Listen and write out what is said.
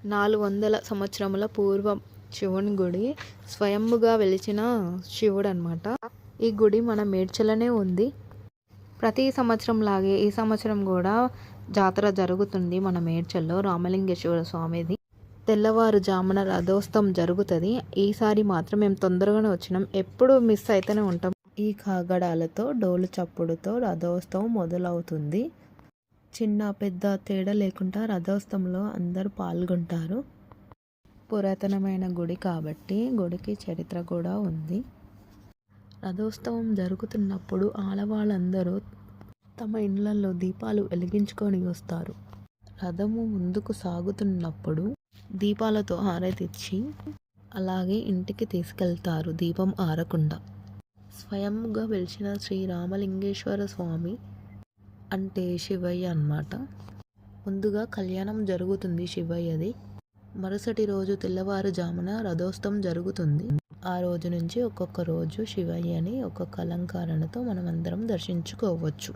400 సంవత్సరముల పూర్వం శివుని గుడి. స్వయంభుగా వెలిచిన శివుడు అనమాట. ఈ గుడి మన మేడ్చలనే ఉంది. ప్రతి సంవత్సరం లాగే ఈ సంవత్సరం కూడా జాతర జరుగుతుంది మన మేడ్చల్లో. రామలింగేశ్వర స్వామిది తెల్లవారుజామున రథోత్సవం జరుగుతుంది. ఈసారి మాత్రం మేము తొందరగానే వచ్చినాం. ఎప్పుడు మిస్ అయితేనే ఉంటాం. ఈ కాగడాలతో డోలు చప్పుడుతో రథోత్సవం మొదలవుతుంది. చిన్న పెద్ద తేడా లేకుండా రథోత్సవంలో అందరూ పాల్గొంటారు. పురాతనమైన గుడి కాబట్టి గుడికి చరిత్ర కూడా ఉంది. రథోత్సవం జరుగుతున్నప్పుడు ఆడవాళ్ళందరూ తమ ఇళ్లలో దీపాలు వెలిగించుకొని వస్తారు. రథము ముందుకు సాగుతున్నప్పుడు దీపాలతో హారతిచ్చి అలాగే ఇంటికి తీసుకెళ్తారు దీపం ఆరకుండా. స్వయంగా వెలిసిన శ్రీ రామలింగేశ్వర స్వామి అంటే శివయ్య అన్నమాట. ముందుగా కళ్యాణం జరుగుతుంది శివయ్యది. మరుసటి రోజు తెల్లవారుజామున రథోత్సవం జరుగుతుంది. ఆ రోజు నుంచి ఒక్కొక్క రోజు శివయ్యని ఒక్కొక్క అలంకరణతో మనం అందరం దర్శించుకోవచ్చు.